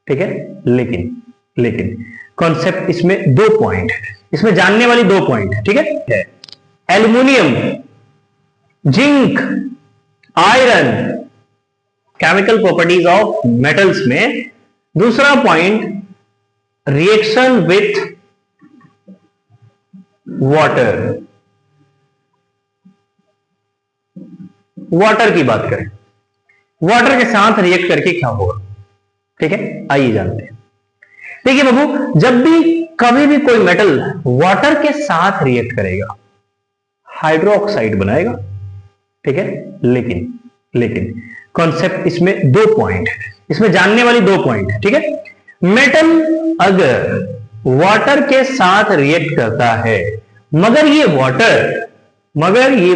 ठीक है। लेकिन लेकिन कॉन्सेप्ट इसमें 2 पॉइंट है, इसमें जानने वाली 2 पॉइंट है। ठीक है, aluminium, zinc, iron, chemical properties of metals में दूसरा point reaction with water. Water की बात करें, वाटर के साथ रिएक्ट करके क्या होगा। ठीक है, आइए जानते हैं। देखिए बाबू, जब भी कभी भी कोई मेटल वाटर के साथ रिएक्ट करेगा हाइड्रोक्साइड बनाएगा। ठीक है, लेकिन कॉन्सेप्ट इसमें 2 पॉइंट है, इसमें जानने वाली 2 पॉइंट है। ठीक है, मेटल अगर वाटर के साथ रिएक्ट करता है, मगर ये वाटर देखिए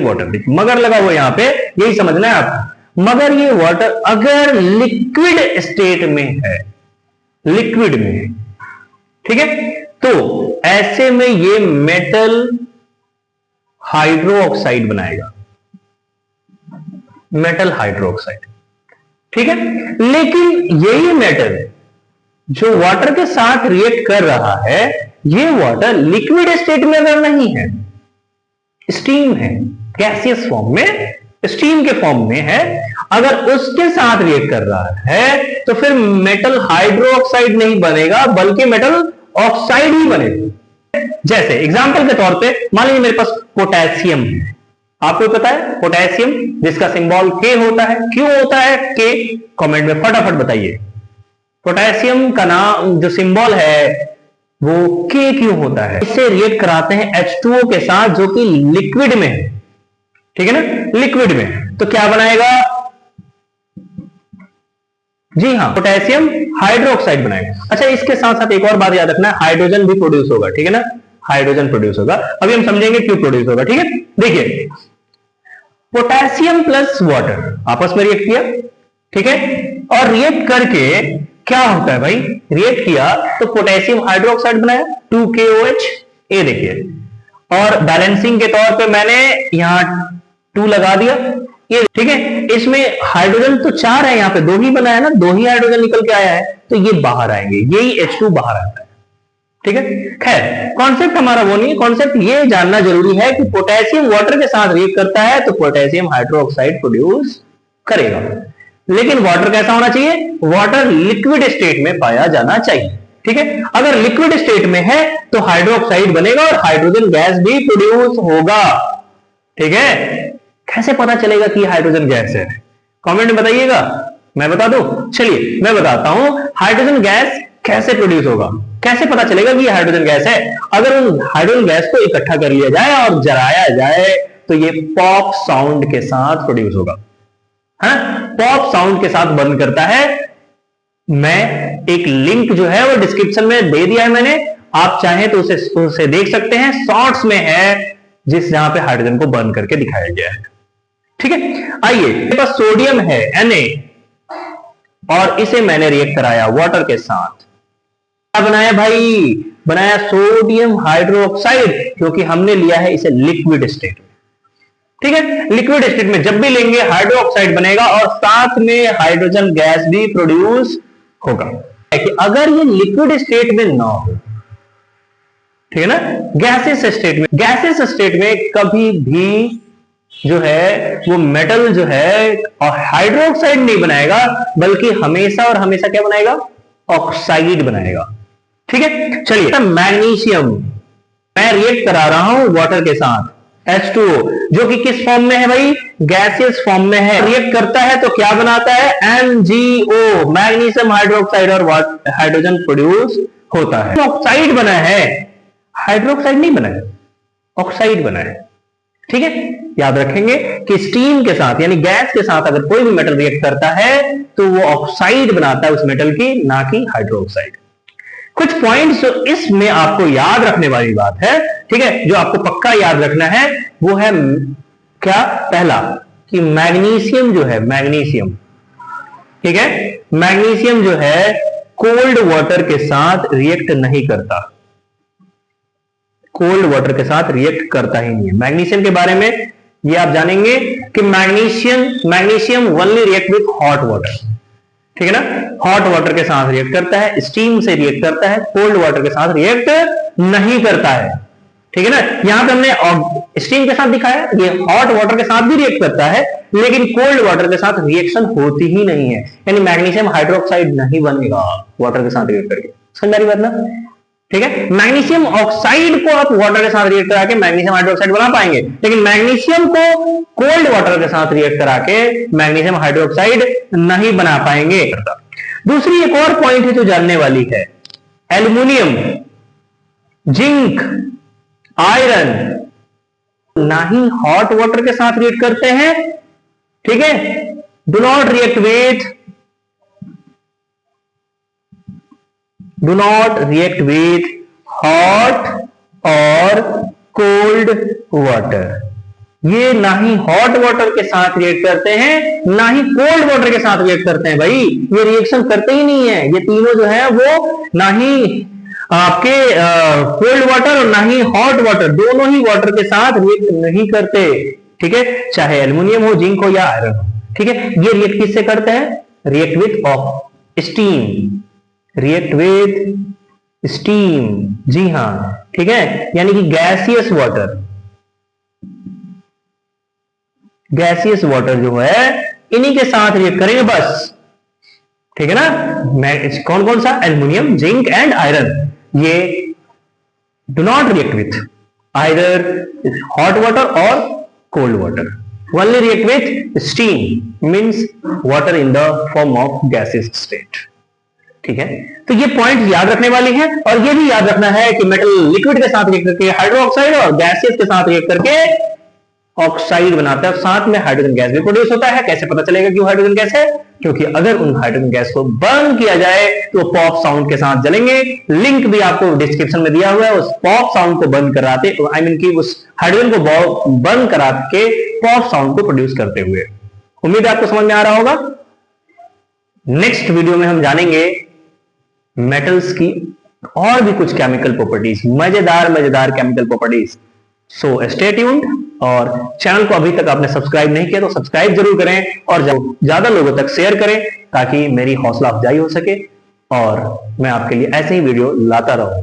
मगर लगा हुआ यहां पे, यही समझना है आपको। मगर ये वाटर अगर लिक्विड स्टेट में है, लिक्विड में है, ठीक है, तो ऐसे में ये मेटल हाइड्रोक्साइड बनाएगा, मेटल हाइड्रोक्साइड। ठीक है, लेकिन यही मेटल जो वाटर के साथ रिएक्ट कर रहा है, ये वाटर लिक्विड स्टेट में अगर नहीं है, स्टीम है, गैसियस फॉर्म में, स्टीम के फॉर्म में है, अगर उसके साथ रिएक्ट कर रहा है तो फिर मेटल हाइड्रोक्साइड नहीं बनेगा, बल्कि मेटल ऑक्साइड ही बनेगा। जैसे एग्जांपल के तौर पे मान लीजिए मेरे पास पोटेशियम है, आपको पता है पोटेशियम जिसका सिंबल के होता है, क्यों होता है के, कमेंट में फटाफट बताइए। पोटेशियम का नाम जो सिंबल है वो के क्यों होता है? इससे रिएक्ट कराते हैं H2O के साथ जो कि लिक्विड में है। ठीक है ना, लिक्विड में, तो क्या बनाएगा? जी हाँ, पोटेशियम हाइड्रोक्साइड बनाएगा। अच्छा, इसके साथ साथ एक और बात याद रखना, हाइड्रोजन भी प्रोड्यूस होगा। ठीक है ना, हाइड्रोजन प्रोड्यूस होगा, अभी हम समझेंगे क्यों प्रोड्यूस होगा। ठीक है, देखिए पोटेशियम प्लस वाटर आपस में रिएक्ट किया, ठीक है, और रिएक्ट करके क्या होता है भाई, रिएक्ट किया तो पोटेशियम हाइड्रोक्साइड बनाया 2KOH। ये देखिए, और बैलेंसिंग के तौर पे मैंने यहां 2 लगा दिया, ये ठीक है। इसमें हाइड्रोजन तो 4 है, यहां पे 2 ही बनाया ना, 2 ही हाइड्रोजन निकल के आया है, तो ये बाहर आएंगे, यही H2 बाहर आता है। ठीक है, खैर कॉन्सेप्ट हमारा वो नहीं है, कॉन्सेप्ट ये जानना जरूरी है कि पोटेशियम वाटर के साथ रिएक्ट करता है तो पोटेशियम हाइड्रोक्साइड प्रोड्यूस करेगा। लेकिन वाटर कैसा होना चाहिए? वाटर लिक्विड स्टेट में पाया जाना चाहिए। ठीक है, अगर लिक्विड स्टेट में है तो हाइड्रोक्साइड बनेगा और हाइड्रोजन गैस भी प्रोड्यूस होगा। ठीक है, कैसे पता चलेगा कि हाइड्रोजन गैस है? कमेंट में बताइएगा, मैं बता दूं। चलिए मैं बताता हूं हाइड्रोजन गैस कैसे प्रोड्यूस होगा, कैसे पता चलेगा कि ये हाइड्रोजन गैस है। अगर उन हाइड्रोजन गैस को इकट्ठा कर लिया जाए और जलाया जाए तो ये पॉप साउंड के साथ प्रोड्यूस होगा। है, पॉप साउंड के साथ बंद करता है। मैं एक लिंक जो है वो डिस्क्रिप्शन में दे दिया है मैंने, आप चाहें तो उसे देख सकते हैं, शॉर्ट्स में है जिस जहां पे हाइड्रोजन को बर्न करके दिखाया गया है। ठीक है, आइए मेरे पास सोडियम है Na, और इसे मैंने रिएक्ट कराया वाटर के साथ। क्या बनाया भाई? बनाया सोडियम हाइड्रोक्साइड, क्योंकि हमने लिया है इसे लिक्विड स्टेट में। ठीक है, लिक्विड स्टेट में जब भी लेंगे हाइड्रोक्साइड बनेगा और साथ में हाइड्रोजन गैस भी प्रोड्यूस होगा। कि अगर ये लिक्विड स्टेट में ना हो, ठीक है ना, गैसेस स्टेट में कभी भी जो है वो मेटल जो है और हाइड्रोक्साइड नहीं बनाएगा, बल्कि हमेशा और हमेशा क्या बनाएगा? ऑक्साइड बनाएगा। ठीक है, चलिए मैग्नीशियम मैं रिएक्ट करा रहा हूं वाटर के साथ, H2O, जो कि किस फॉर्म में है भाई? गैसियस फॉर्म में है। रिएक्ट करता है तो क्या बनाता है? MgO, मैग्नीशियम हाइड्रोक्साइड, और हाइड्रोजन प्रोड्यूस होता है। ऑक्साइड बना है, हाइड्रोक्साइड नहीं बना है, ऑक्साइड बना है। ठीक है, याद रखेंगे कि स्टीम के साथ यानी गैस के साथ अगर कोई भी मेटल रिएक्ट करता है तो वो ऑक्साइड बनाता है उस मेटल की, ना कि हाइड्रोक्साइड। कुछ पॉइंट्स इसमें आपको याद रखने वाली बात है, ठीक है, जो आपको पक्का याद रखना है वो है क्या? पहला कि मैग्नीशियम जो है, मैग्नीशियम, ठीक है, मैग्नीशियम जो है कोल्ड वाटर के साथ रिएक्ट नहीं करता, कोल्ड वाटर के साथ रिएक्ट करता ही नहीं है। मैग्नीशियम के बारे में ये आप जानेंगे कि magnesium only react with hot water. ठीक है ना। हॉट वाटर के साथ रिएक्ट करता है, स्टीम से रिएक्ट करता है, कोल्ड वाटर के साथ रिएक्ट नहीं करता है। ठीक है ना। यहां पे हमने स्टीम के साथ दिखाया, ये हॉट वाटर के साथ भी रिएक्ट करता है, लेकिन कोल्ड वाटर के साथ रिएक्शन होती ही नहीं है, यानी मैग्नीशियम हाइड्रोक्साइड नहीं बनेगा वाटर के साथ रिएक्ट करके। समझ रही बात ना। ठीक है। मैग्नीशियम ऑक्साइड को आप वाटर के साथ रिएक्ट करा के मैग्नीशियम हाइड्रोक्साइड बना पाएंगे, लेकिन मैग्नीशियम को कोल्ड वाटर के साथ रिएक्ट करा के मैग्नीशियम हाइड्रोक्साइड नहीं बना पाएंगे। दूसरी एक और पॉइंट है जो जानने वाली है, एल्युमिनियम, जिंक, आयरन ना ही हॉट वाटर के साथ रिएक्ट करते हैं। ठीक है। Do not react with hot और कोल्ड वाटर। ये ना ही हॉट वाटर के साथ रिएक्ट करते हैं, ना ही कोल्ड वाटर के साथ रिएक्ट करते हैं। भाई ये रिएक्शन करते ही नहीं है। ये तीनों जो है वो ना ही आपके कोल्ड वाटर और ना ही हॉट वाटर, दोनों ही वाटर के साथ रिएक्ट नहीं करते। ठीक है। चाहे एल्युमिनियम हो, जिंक हो या आयरन हो। ठीक है। ये रिएक्ट किससे करते हैं? React with steam, react with steam. जी हां। ठीक है। यानी कि गैसियस वाटर जो है इन्हीं के साथ रिएक्ट करेंगे बस। ठीक है ना। कौन कौन सा? Aluminium, zinc and iron. ये do not react with either hot water और cold water, only react with steam, means water in the form of gaseous state. ठीक है। तो ये पॉइंट याद रखने वाली है, और ये भी याद रखना है कि मेटल लिक्विड के साथ रिएक्ट करके हाइड्रोक्साइड और गैसियस के साथ रिएक्ट करके ऑक्साइड बनाता है, साथ में हाइड्रोजन गैस भी प्रोड्यूस होता है। कैसे पता चलेगा क्यों हाइड्रोजन गैस है? क्योंकि अगर उन हाइड्रोजन गैस को बर्न किया जाए तो पॉप साउंड के साथ जलेंगे। लिंक भी आपको डिस्क्रिप्शन में दिया हुआ है। उस पॉप साउंड को बर्न कराते, आई मीन कि उस हाइड्रोजन को बर्न करा के पॉप साउंड को प्रोड्यूस करते हुए। उम्मीद है आपको समझ में आ रहा होगा। नेक्स्ट वीडियो में हम जानेंगे मेटल्स की और भी कुछ केमिकल प्रॉपर्टीज, मजेदार chemical properties. So stay tuned, और चैनल को अभी तक आपने सब्सक्राइब नहीं किया तो सब्सक्राइब जरूर करें और ज्यादा लोगों तक शेयर करें, ताकि मेरी हौसला अफजाई हो सके और मैं आपके लिए ऐसे ही वीडियो लाता रहूं।